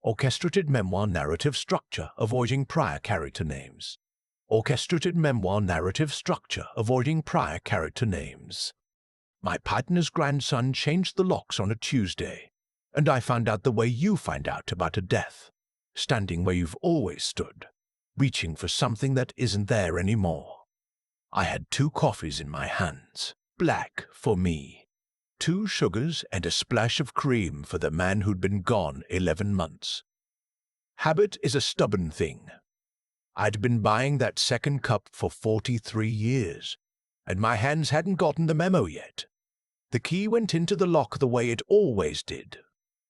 Orchestrated memoir narrative structure, avoiding prior character names. Orchestrated memoir narrative structure, avoiding prior character names. My partner's grandson changed the locks on a Tuesday, and I found out the way you find out about a death, standing where you've always stood, reaching for something that isn't there anymore. I had 2 coffees in my hands, black for me, 2 sugars and a splash of cream for the man who'd been gone 11 months. Habit is a stubborn thing. I'd been buying that second cup for 43 years, and my hands hadn't gotten the memo yet. The key went into the lock the way it always did,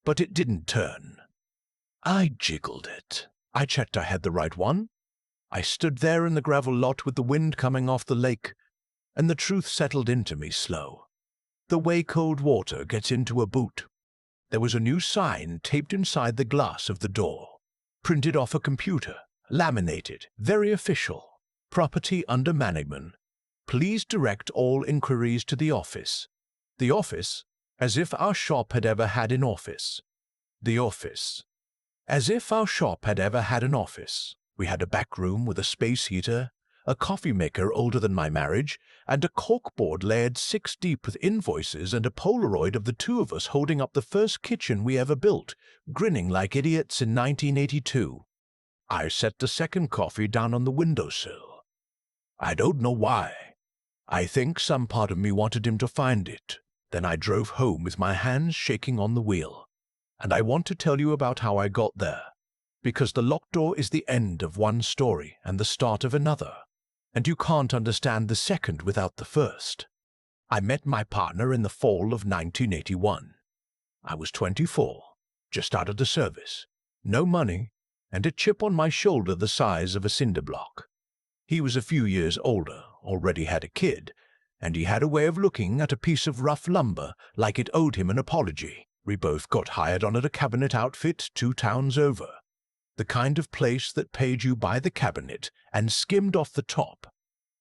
but it didn't turn. I jiggled it. I checked I had the right one. I stood there in the gravel lot with the wind coming off the lake, and the truth settled into me slow. The way cold water gets into a boot. There was a new sign taped inside the glass of the door, printed off a computer, laminated, very official. Property under management. Please direct all inquiries to the office. The office, as if our shop had ever had an office. The office, as if our shop had ever had an office. We had a back room with a space heater, a coffee maker older than my marriage, and a corkboard layered 6 deep with invoices and a Polaroid of the 2 of us holding up the first kitchen we ever built, grinning like idiots in 1982. I set the second coffee down on the windowsill. I don't know why. I think some part of me wanted him to find it. Then I drove home with my hands shaking on the wheel. And I want to tell you about how I got there, because the locked door is the end of one story and the start of another, and you can't understand the second without the first. I met my partner in the fall of 1981. I was 24, just out of the service, no money, and a chip on my shoulder the size of a cinder block. He was a few years older, already had a kid, and he had a way of looking at a piece of rough lumber like it owed him an apology. We both got hired on at a cabinet outfit 2 towns over, the kind of place that paid you by the cabinet and skimmed off the top.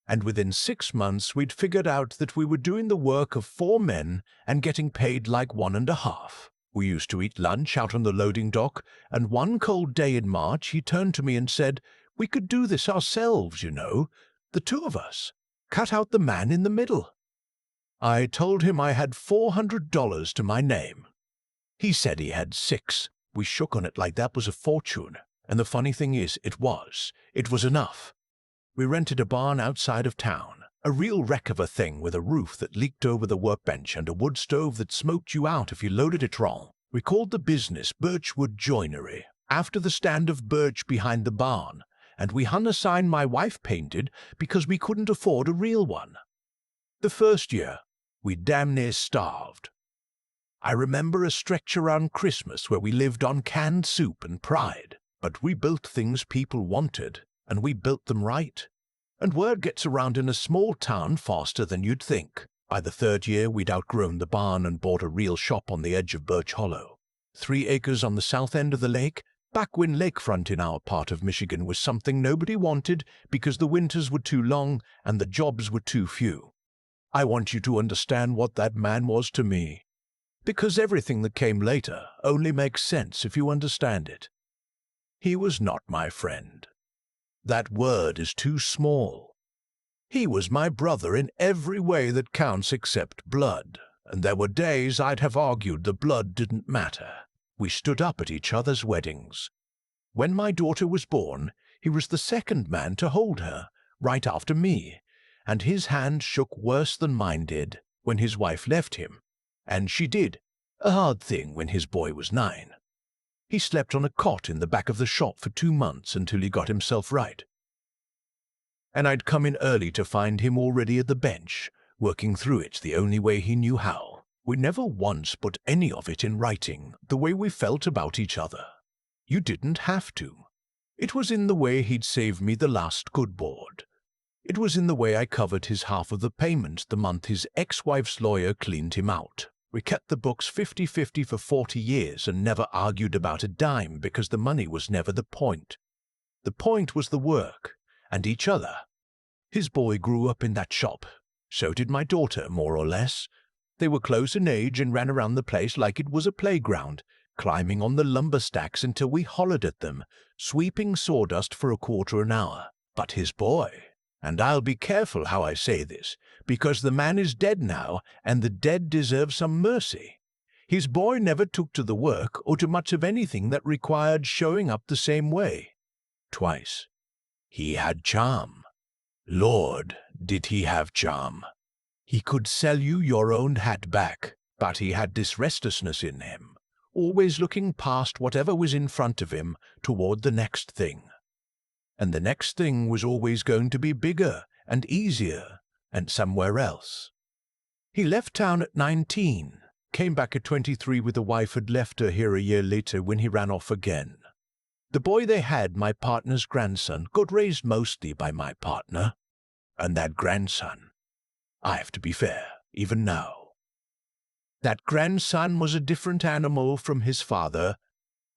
And within 6 months we'd figured out that we were doing the work of 4 men and getting paid like 1.5. We used to eat lunch out on the loading dock, and one cold day in March he turned to me and said, "We could do this ourselves, you know, the 2 of us. Cut out the man in the middle." I told him I had $400 to my name. He said he had 6. We shook on it like that was a fortune, and the funny thing is, it was enough. We rented a barn outside of town, a real wreck of a thing with a roof that leaked over the workbench and a wood stove that smoked you out if you loaded it wrong. We called the business Birchwood Joinery, after the stand of birch behind the barn, and we hung a sign my wife painted because we couldn't afford a real one. The first year, we damn near starved. I remember a stretch around Christmas where we lived on canned soup and pride, but we built things people wanted, and we built them right. And word gets around in a small town faster than you'd think. By the 3rd year, we'd outgrown the barn and bought a real shop on the edge of Birch Hollow. 3 acres on the south end of the lake, back when lakefront in our part of Michigan was something nobody wanted because the winters were too long and the jobs were too few. I want you to understand what that man was to me, because everything that came later only makes sense if you understand it. He was not my friend. That word is too small. He was my brother in every way that counts except blood, and there were days I'd have argued the blood didn't matter. We stood up at each other's weddings. When my daughter was born, he was the second man to hold her, right after me, and his hand shook worse than mine did when his wife left him, and she did, a hard thing when his boy was 9. He slept on a cot in the back of the shop for 2 months until he got himself right. And I'd come in early to find him already at the bench, working through it the only way he knew how. We never once put any of it in writing, the way we felt about each other. You didn't have to. It was in the way he'd saved me the last good board. It was in the way I covered his half of the payment the month his ex-wife's lawyer cleaned him out. We kept the books 50-50 for 40 years and never argued about a dime because the money was never the point. The point was the work, and each other. His boy grew up in that shop. So did my daughter, more or less. They were close in age and ran around the place like it was a playground, climbing on the lumber stacks until we hollered at them, sweeping sawdust for a quarter an hour. But his boy, and I'll be careful how I say this, because the man is dead now, and the dead deserve some mercy. His boy never took to the work or to much of anything that required showing up the same way. Twice. He had charm. Lord, did he have charm. He could sell you your own hat back, but he had this restlessness in him, always looking past whatever was in front of him toward the next thing. And the next thing was always going to be bigger and easier and somewhere else. He left town at 19, came back at 23 with a wife who'd left her here a year later when he ran off again. The boy they had, my partner's grandson, got raised mostly by my partner. And that grandson, I have to be fair, even now. That grandson was a different animal from his father,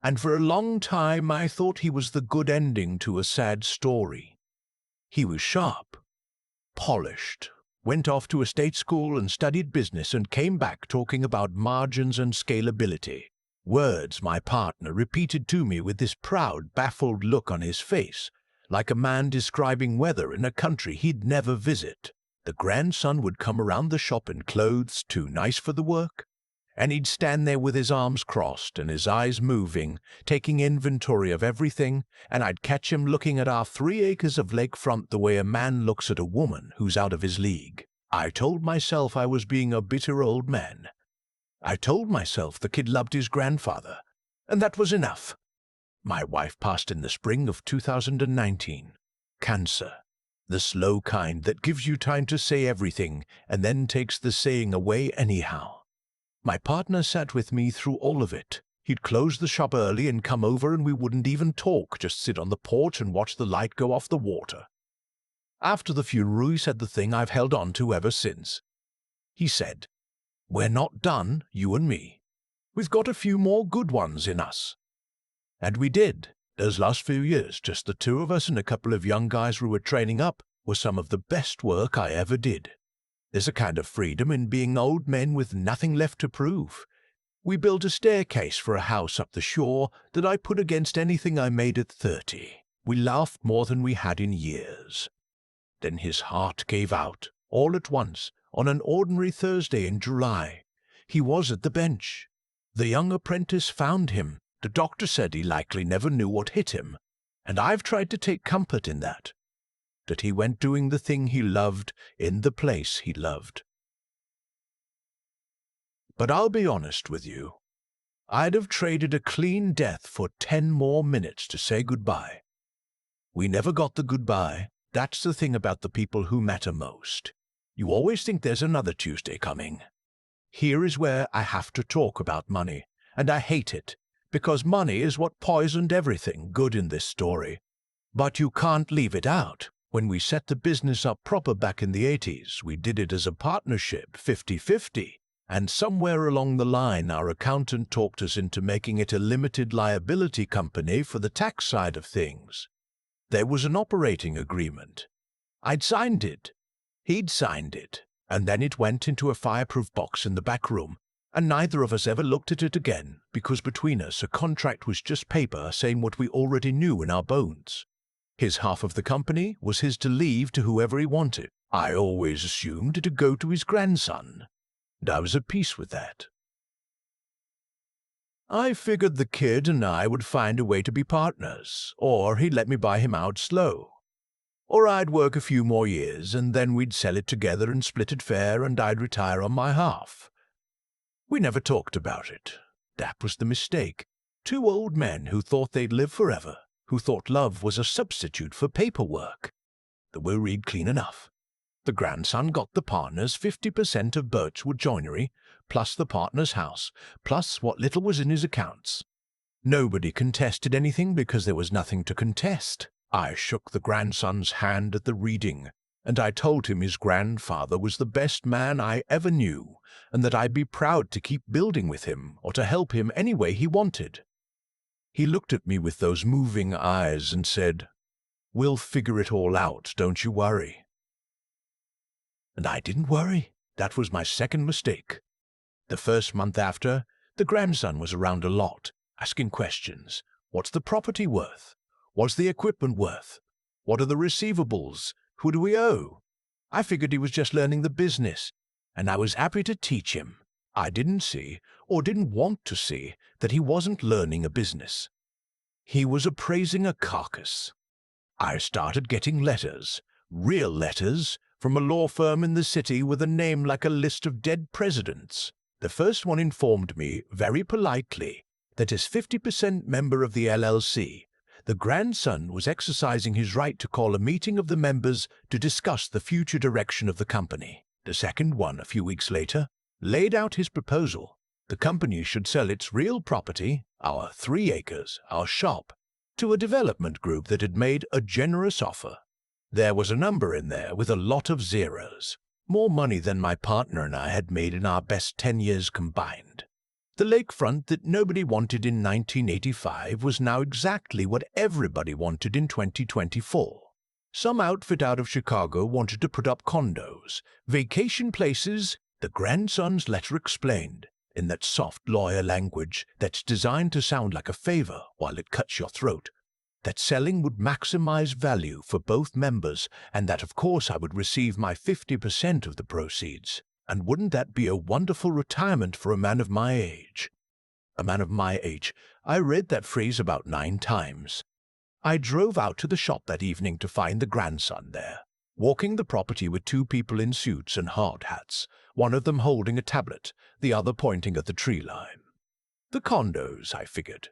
and for a long time I thought he was the good ending to a sad story. He was sharp, polished, went off to a state school and studied business and came back talking about margins and scalability. Words my partner repeated to me with this proud, baffled look on his face, like a man describing weather in a country he'd never visit. The grandson would come around the shop in clothes too nice for the work, and he'd stand there with his arms crossed and his eyes moving, taking inventory of everything, and I'd catch him looking at our 3 acres of lakefront the way a man looks at a woman who's out of his league. I told myself I was being a bitter old man. I told myself the kid loved his grandfather, and that was enough. My wife passed in the spring of 2019. Cancer. The slow kind that gives you time to say everything and then takes the saying away anyhow. My partner sat with me through all of it. He'd close the shop early and come over and we wouldn't even talk, just sit on the porch and watch the light go off the water. After the funeral, he said the thing I've held on to ever since. He said, "We're not done, you and me. We've got a few more good ones in us." And we did. Those last few years, just the two of us and a couple of young guys we were training up, was some of the best work I ever did. There's a kind of freedom in being old men with nothing left to prove. We built a staircase for a house up the shore that I put against anything I made at 30. We laughed more than we had in years. Then his heart gave out, all at once, on an ordinary Thursday in July. He was at the bench. The young apprentice found him. The doctor said he likely never knew what hit him, and I've tried to take comfort in that he went doing the thing he loved in the place he loved. But I'll be honest with you. I'd have traded a clean death for 10 more minutes to say goodbye. We never got the goodbye. That's the thing about the people who matter most. You always think there's another Tuesday coming. Here is where I have to talk about money, and I hate it, because money is what poisoned everything good in this story. But you can't leave it out. When we set the business up proper back in the 80s, we did it as a partnership, 50-50, and somewhere along the line our accountant talked us into making it a limited liability company for the tax side of things. There was an operating agreement. I'd signed it. He'd signed it, and then it went into a fireproof box in the back room, and neither of us ever looked at it again, because between us a contract was just paper saying what we already knew in our bones. His half of the company was his to leave to whoever he wanted. I always assumed it'd go to his grandson, and I was at peace with that. I figured the kid and I would find a way to be partners, or he'd let me buy him out slow. Or I'd work a few more years, and then we'd sell it together and split it fair, and I'd retire on my half. We never talked about it. That was the mistake. 2 old men who thought they'd live forever, who thought love was a substitute for paperwork. The will read clean enough. The grandson got the partner's 50% of Birchwood joinery, plus the partner's house, plus what little was in his accounts. Nobody contested anything because there was nothing to contest. I shook the grandson's hand at the reading, and I told him his grandfather was the best man I ever knew, and that I'd be proud to keep building with him or to help him any way he wanted. He looked at me with those moving eyes and said, "We'll figure it all out, don't you worry." And I didn't worry. That was my second mistake. The first month after, The grandson was around a lot, asking questions. What's the property worth? What's the equipment worth? What are the receivables? Who do we owe? I figured he was just learning the business, and I was happy to teach him. I didn't see, or didn't want to see, that he wasn't learning a business. He was appraising a carcass. I started getting letters, real letters, from a law firm in the city with a name like a list of dead presidents. The first one informed me, very politely, that as 50% member of the LLC, the grandson was exercising his right to call a meeting of the members to discuss the future direction of the company. The second one, a few weeks later, laid out his proposal. The company should sell its real property, our 3 acres, our shop, to a development group that had made a generous offer. There was a number in there with a lot of zeros, more money than my partner and I had made in our best 10 years combined. The lakefront that nobody wanted in 1985 was now exactly what everybody wanted in 2024. Some outfit out of Chicago wanted to put up condos, vacation places, the grandson's letter explained, in that soft lawyer language that's designed to sound like a favor while it cuts your throat, that selling would maximize value for both members and that of course I would receive my 50% of the proceeds. And wouldn't that be a wonderful retirement for a man of my age? A man of my age. I read that phrase about 9 times. I drove out to the shop that evening to find the grandson there, walking the property with 2 people in suits and hard hats, one of them holding a tablet, the other pointing at the tree line. The condos, I figured.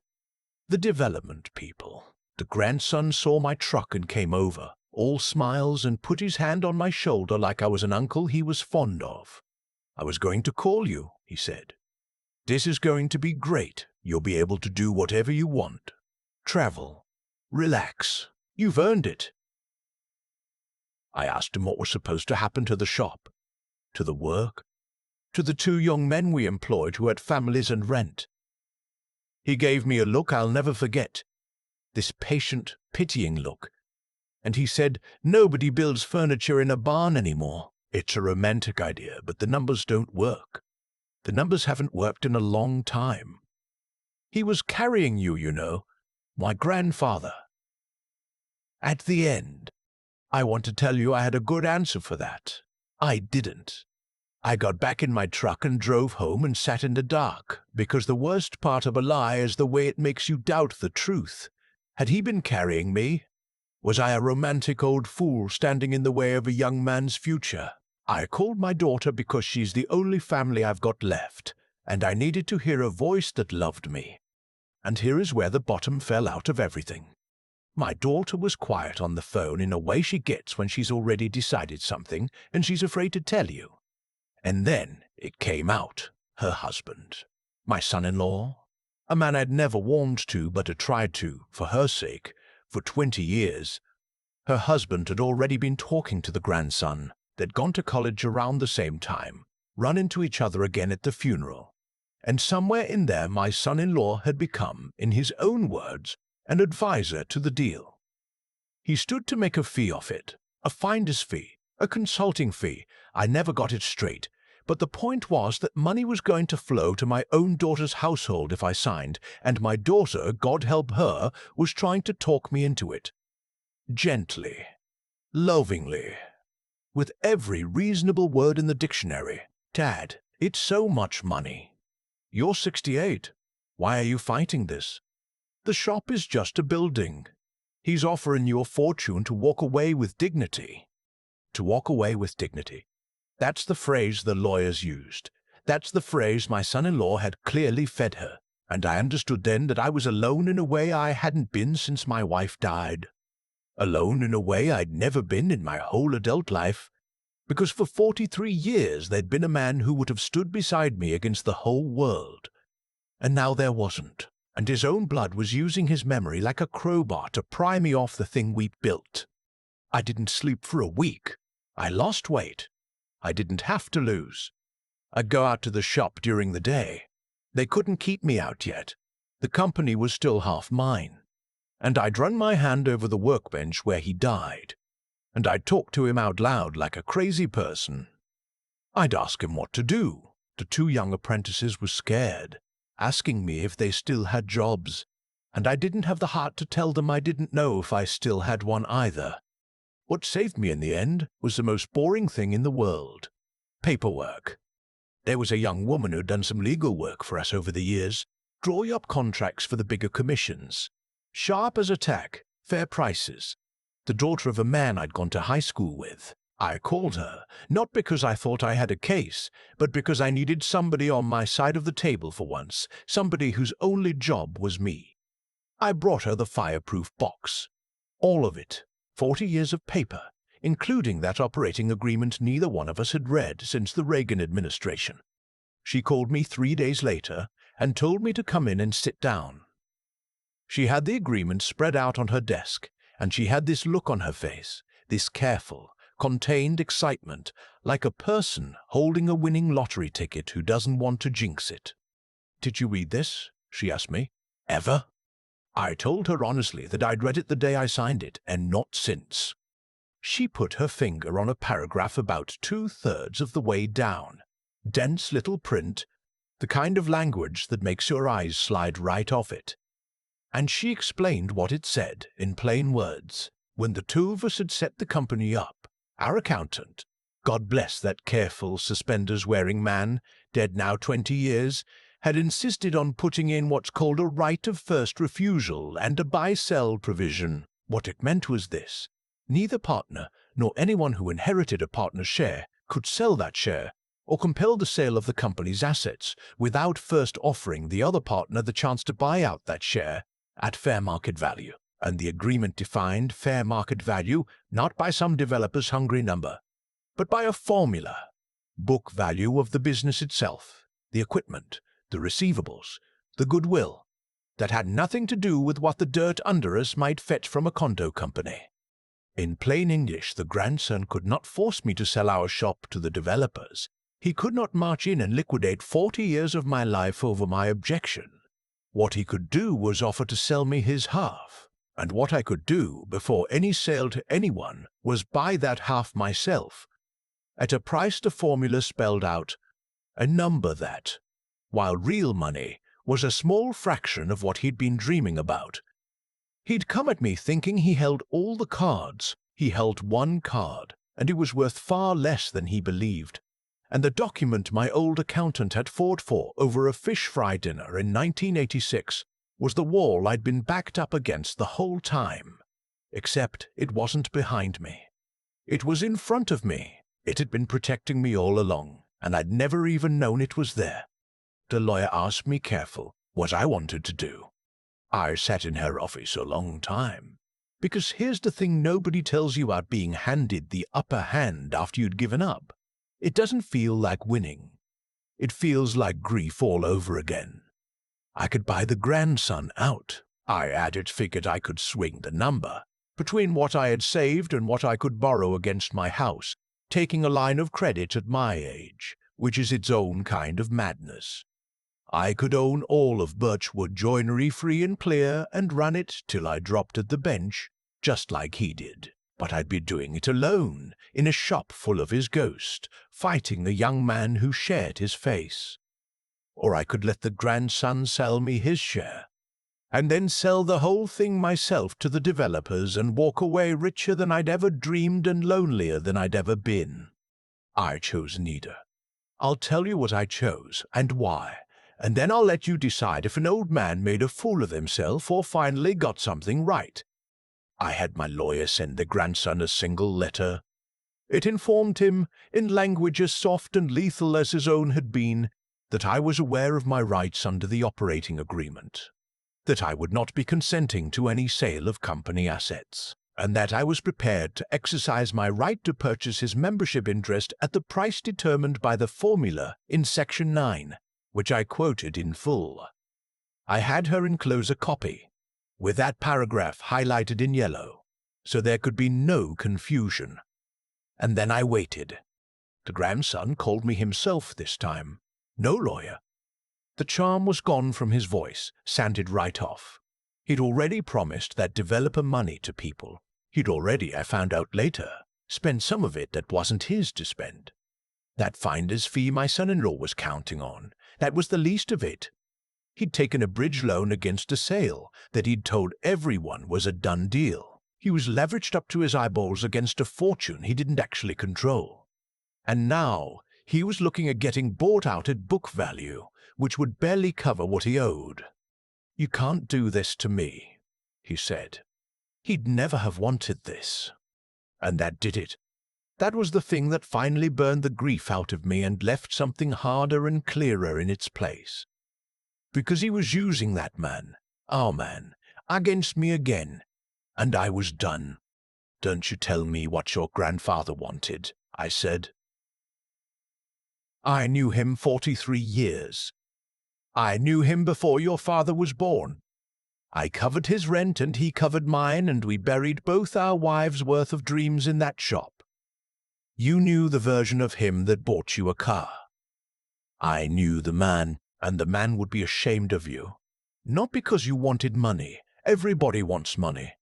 The development people. The grandson saw my truck and came over, all smiles, and put his hand on my shoulder like I was an uncle he was fond of. I was going to call you, he said. This is going to be great. You'll be able to do whatever you want. Travel. Relax. You've earned it. I asked him what was supposed to happen to the shop, to the work, to the 2 young men we employed who had families and rent. He gave me a look I'll never forget, this patient, pitying look, and he said, nobody builds furniture in a barn anymore. It's a romantic idea, but the numbers don't work. The numbers haven't worked in a long time. He was carrying you, you know, my grandfather. At the end, I want to tell you I had a good answer for that. I didn't. I got back in my truck and drove home and sat in the dark, because the worst part of a lie is the way it makes you doubt the truth. Had he been carrying me? Was I a romantic old fool standing in the way of a young man's future? I called my daughter because she's the only family I've got left, and I needed to hear a voice that loved me. And here is where the bottom fell out of everything. My daughter was quiet on the phone in a way she gets when she's already decided something and she's afraid to tell you. And then it came out, her husband, my son-in-law, a man I'd never warmed to but had tried to, for her sake, for 20 years. Her husband had already been talking to the grandson. They'd gone to college around the same time, run into each other again at the funeral. And somewhere in there my son-in-law had become, in his own words, an advisor to the deal. He stood to make a fee off it, a finder's fee, a consulting fee. I never got it straight, but the point was that money was going to flow to my own daughter's household if I signed, and my daughter, God help her, was trying to talk me into it. Gently, lovingly, with every reasonable word in the dictionary. Dad, it's so much money. You're 68. Why are you fighting this? The shop is just a building. He's offering you a fortune to walk away with dignity. To walk away with dignity. That's the phrase the lawyers used. That's the phrase my son-in-law had clearly fed her. And I understood then that I was alone in a way I hadn't been since my wife died. Alone in a way I'd never been in my whole adult life, because for 43 years there'd been a man who would have stood beside me against the whole world. And now there wasn't, and his own blood was using his memory like a crowbar to pry me off the thing we'd built. I didn't sleep for a week. I lost weight. I didn't have to lose. I'd go out to the shop during the day. They couldn't keep me out yet. The company was still half mine. And I'd run my hand over the workbench where he died, and I'd talk to him out loud like a crazy person. I'd ask him what to do. The 2 young apprentices were scared. asking me if they still had jobs, and I didn't have the heart to tell them I didn't know if I still had one either. What saved me in the end was the most boring thing in the world: paperwork. There was a young woman who'd done some legal work for us over the years, drawing up contracts for the bigger commissions. Sharp as a tack, fair prices. The daughter of a man I'd gone to high school with. I called her, not because I thought I had a case, but because I needed somebody on my side of the table for once, somebody whose only job was me. I brought her the fireproof box. All of it, 40 years of paper, including that operating agreement neither one of us had read since the Reagan administration. She called me 3 days later and told me to come in and sit down. She had the agreement spread out on her desk, and she had this look on her face, this careful, contained excitement, like a person holding a winning lottery ticket who doesn't want to jinx it. "Did you read this?" she asked me. "Ever?" I told her honestly that I'd read it the day I signed it, and not since. She put her finger on a paragraph about 2/3 of the way down. Dense little print, the kind of language that makes your eyes slide right off it. And she explained what it said in plain words. When the two of us had set the company up, our accountant, God bless that careful, suspenders-wearing man, dead now 20 years, had insisted on putting in what's called a right of first refusal and a buy-sell provision. What it meant was this: neither partner nor anyone who inherited a partner's share could sell that share or compel the sale of the company's assets without first offering the other partner the chance to buy out that share at fair market value. And the agreement defined fair market value not by some developer's hungry number, but by a formula: book value of the business itself, the equipment, the receivables, the goodwill, that had nothing to do with what the dirt under us might fetch from a condo company. In plain English, the grandson could not force me to sell our shop to the developers. He could not march in and liquidate 40 years of my life over my objection. What he could do was offer to sell me his half, and what I could do before any sale to anyone was buy that half myself, at a price the formula spelled out, a number that, while real money, was a small fraction of what he'd been dreaming about. He'd come at me thinking he held all the cards. He held one card, and it was worth far less than he believed. And the document my old accountant had fought for over a fish fry dinner in 1986 was the wall I'd been backed up against the whole time. Except it wasn't behind me. It was in front of me. It had been protecting me all along, and I'd never even known it was there. The lawyer asked me careful what I wanted to do. I sat in her office a long time, because here's the thing nobody tells you about being handed the upper hand after you'd given up. It doesn't feel like winning. It feels like grief all over again. I could buy the grandson out. I added figured I could swing the number between what I had saved and what I could borrow against my house, taking a line of credit at my age, which is its own kind of madness. I could own all of Birchwood Joinery free and clear and run it till I dropped at the bench, just like he did. But I'd be doing it alone, in a shop full of his ghost, fighting the young man who shared his face. Or I could let the grandson sell me his share, and then sell the whole thing myself to the developers and walk away richer than I'd ever dreamed and lonelier than I'd ever been. I chose neither. I'll tell you what I chose and why, and then I'll let you decide if an old man made a fool of himself or finally got something right. I had my lawyer send the grandson a single letter. It informed him, in language as soft and lethal as his own had been, that I was aware of my rights under the operating agreement, that I would not be consenting to any sale of company assets, and that I was prepared to exercise my right to purchase his membership interest at the price determined by the formula in Section 9, which I quoted in full. I had her enclose a copy, with that paragraph highlighted in yellow, so there could be no confusion. And then I waited. The grandson called me himself this time. No lawyer. The charm was gone from his voice, sanded right off. He'd already promised that developer money to people. He'd already, I found out later, spent some of it that wasn't his to spend. That finder's fee my son-in-law was counting on, that was the least of it. He'd taken a bridge loan against a sale that he'd told everyone was a done deal. He was leveraged up to his eyeballs against a fortune he didn't actually control. And now he was looking at getting bought out at book value, which would barely cover what he owed. "You can't do this to me," he said. He'd never have wanted this. And that did it. That was the thing that finally burned the grief out of me and left something harder and clearer in its place. Because he was using that man, our man, against me again, and I was done. "Don't you tell me what your grandfather wanted," I said. "I knew him 43 years. I knew him before your father was born. I covered his rent and he covered mine, and we buried both our wives' worth of dreams in that shop. You knew the version of him that bought you a car. I knew the man, and the man would be ashamed of you. Not because you wanted money. Everybody wants money.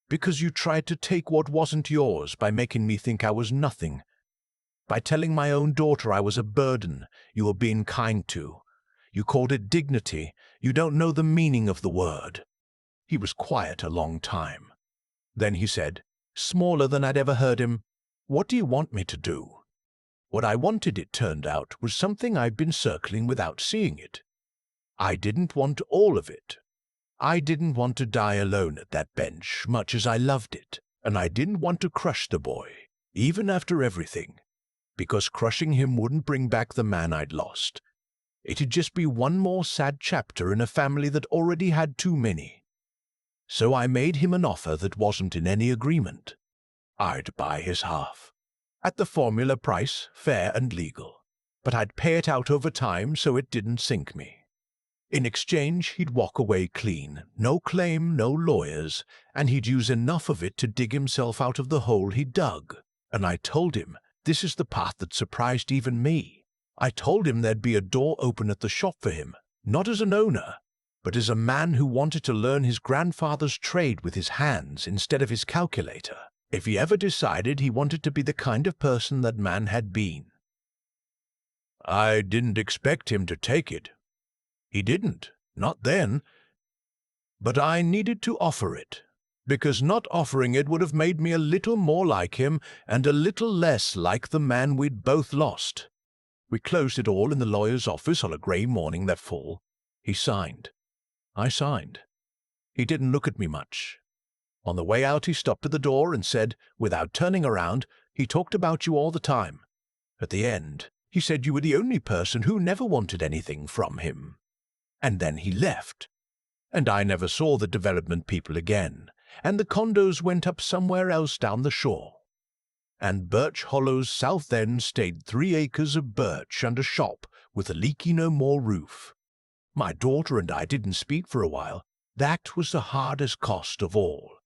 Because you tried to take what wasn't yours by making me think I was nothing. By telling my own daughter I was a burden you were being kind to. You called it dignity. You don't know the meaning of the word." He was quiet a long time. Then he said, smaller than I'd ever heard him, "What do you want me to do?" What I wanted, it turned out, was something I'd been circling without seeing it. I didn't want all of it. I didn't want to die alone at that bench, much as I loved it, and I didn't want to crush the boy, even after everything, because crushing him wouldn't bring back the man I'd lost. It'd just be one more sad chapter in a family that already had too many. So I made him an offer that wasn't in any agreement. I'd buy his half. At the formula price, fair and legal. But I'd pay it out over time so it didn't sink me. In exchange, he'd walk away clean, no claim, no lawyers, and he'd use enough of it to dig himself out of the hole he dug. And I told him, this is the part that surprised even me. I told him there'd be a door open at the shop for him, not as an owner, but as a man who wanted to learn his grandfather's trade with his hands instead of his calculator, if he ever decided he wanted to be the kind of person that man had been. I didn't expect him to take it. He didn't, not then. But I needed to offer it, because not offering it would have made me a little more like him and a little less like the man we'd both lost. We closed it all in the lawyer's office on a grey morning that fall. He signed. I signed. He didn't look at me much. On the way out he stopped at the door and said, without turning around, he talked about you all the time. At the end, he said you were the only person who never wanted anything from him. And then he left. And I never saw the development people again, and the condos went up somewhere else down the shore. And Birch Hollow's south end stayed 3 acres of birch and a shop with a leaky no more roof. My daughter and I didn't speak for a while. That was the hardest cost of all.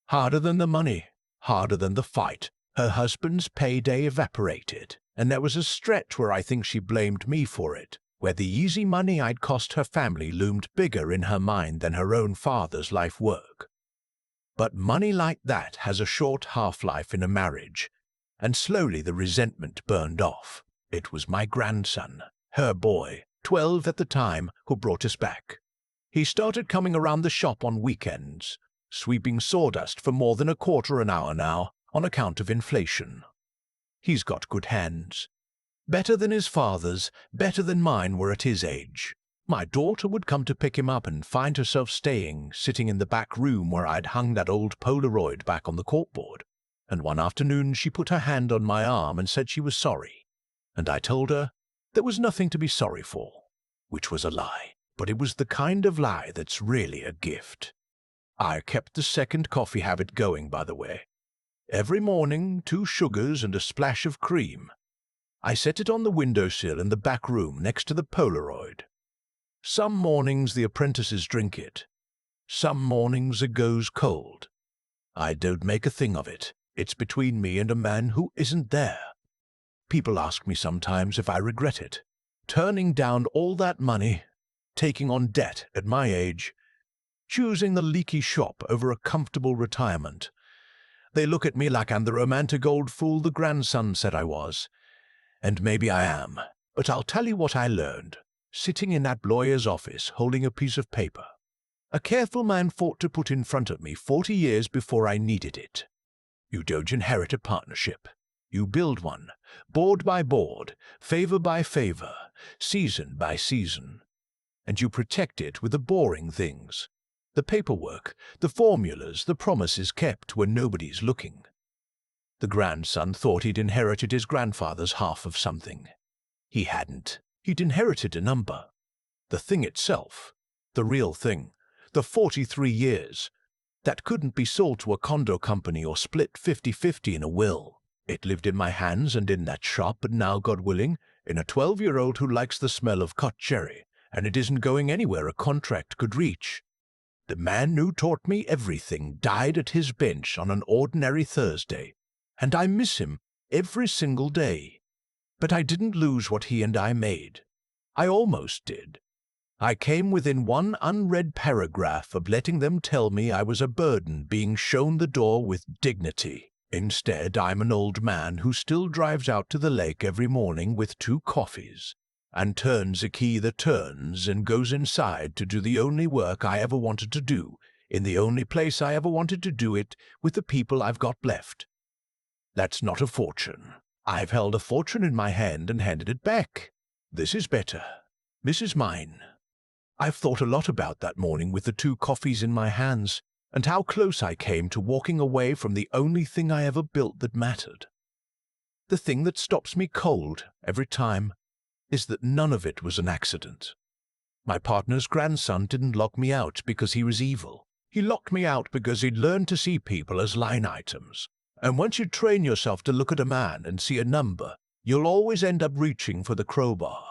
Harder than the money, harder than the fight. Her husband's payday evaporated, and there was a stretch where I think she blamed me for it, where the easy money I'd cost her family loomed bigger in her mind than her own father's life work. But money like that has a short half-life in a marriage, and slowly the resentment burned off. It was my grandson, her boy, 12 at the time, who brought us back. He started coming around the shop on weekends, sweeping sawdust for more than a quarter an hour now, on account of inflation. He's got good hands. Better than his father's, better than mine were at his age. My daughter would come to pick him up and find herself sitting in the back room where I'd hung that old Polaroid back on the corkboard. And one afternoon she put her hand on my arm and said she was sorry. And I told her there was nothing to be sorry for, which was a lie. But it was the kind of lie that's really a gift. I kept the second coffee habit going, by the way. Every morning, 2 sugars and a splash of cream. I set it on the windowsill in the back room next to the Polaroid. Some mornings the apprentices drink it. Some mornings it goes cold. I don't make a thing of it. It's between me and a man who isn't there. People ask me sometimes if I regret it. Turning down all that money, taking on debt at my age, choosing the leaky shop over a comfortable retirement. They look at me like I'm the romantic old fool the grandson said I was. And maybe I am, but I'll tell you what I learned. sitting in that lawyer's office holding a piece of paper a careful man fought to put in front of me 40 years before I needed it. You don't inherit a partnership. You build one, board by board, favor by favor, season by season. And you protect it with the boring things. The paperwork, the formulas, the promises kept when nobody's looking. The grandson thought he'd inherited his grandfather's half of something. He hadn't. He'd inherited a number. The thing itself, the real thing, the 43 years, that couldn't be sold to a condo company or split 50-50 in a will. It lived in my hands and in that shop, and now, God willing, in a 12-year-old who likes the smell of cut cherry, and it isn't going anywhere a contract could reach. The man who taught me everything died at his bench on an ordinary Thursday, and I miss him every single day. But I didn't lose what he and I made. I almost did. I came within one unread paragraph of letting them tell me I was a burden being shown the door with dignity. Instead, I'm an old man who still drives out to the lake every morning with 2 coffees, and turns a key that turns and goes inside to do the only work I ever wanted to do, in the only place I ever wanted to do it, with the people I've got left. That's not a fortune. I've held a fortune in my hand and handed it back. This is better. This is mine. I've thought a lot about that morning with the 2 coffees in my hands, and how close I came to walking away from the only thing I ever built that mattered. The thing that stops me cold every time is that none of it was an accident. My partner's grandson didn't lock me out because he was evil. He locked me out because he'd learned to see people as line items. And once you train yourself to look at a man and see a number, you'll always end up reaching for the crowbar.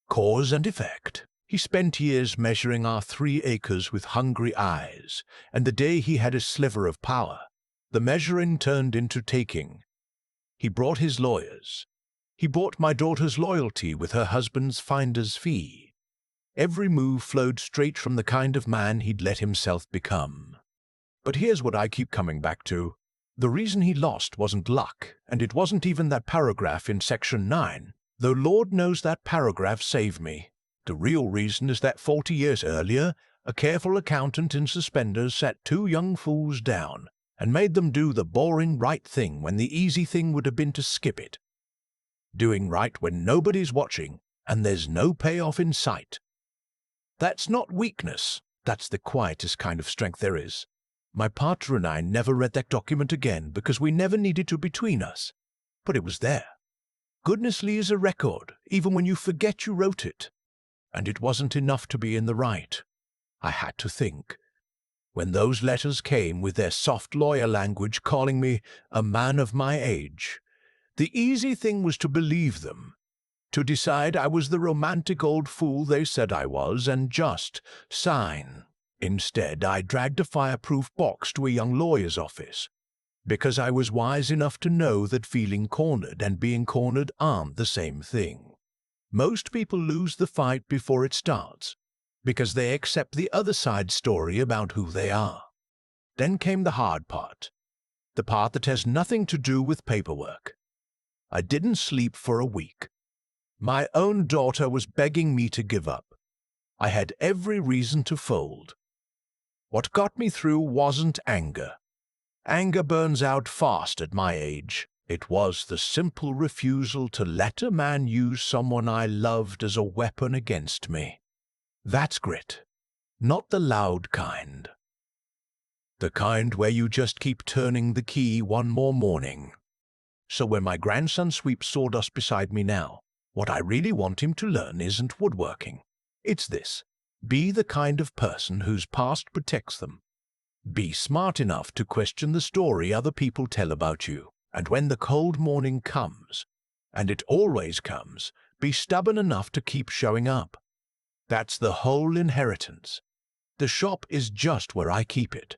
Cause and effect. He spent years measuring our 3 acres with hungry eyes, and the day he had a sliver of power, the measuring turned into taking. He brought his lawyers. He bought my daughter's loyalty with her husband's finder's fee. Every move flowed straight from the kind of man he'd let himself become. But here's what I keep coming back to. The reason he lost wasn't luck, and it wasn't even that paragraph in Section 9, though Lord knows that paragraph saved me. The real reason is that 40 years earlier, a careful accountant in suspenders sat 2 young fools down and made them do the boring right thing when the easy thing would have been to skip it. Doing right when nobody's watching and there's no payoff in sight. That's not weakness. That's the quietest kind of strength there is. My partner and I never read that document again because we never needed to between us. But it was there. Goodness leaves a record, even when you forget you wrote it. And it wasn't enough to be in the right. I had to think. When those letters came with their soft lawyer language calling me a man of my age, the easy thing was to believe them, to decide I was the romantic old fool they said I was and just sign. Instead, I dragged a fireproof box to a young lawyer's office, because I was wise enough to know that feeling cornered and being cornered aren't the same thing. Most people lose the fight before it starts, because they accept the other side's story about who they are. Then came the hard part, the part that has nothing to do with paperwork. I didn't sleep for a week. My own daughter was begging me to give up. I had every reason to fold. What got me through wasn't anger. Anger burns out fast at my age. It was the simple refusal to let a man use someone I loved as a weapon against me. That's grit, not the loud kind. The kind where you just keep turning the key one more morning. So when my grandson sweeps sawdust beside me now, what I really want him to learn isn't woodworking. It's this. Be the kind of person whose past protects them. Be smart enough to question the story other people tell about you. And when the cold morning comes, and it always comes, be stubborn enough to keep showing up. That's the whole inheritance. The shop is just where I keep it.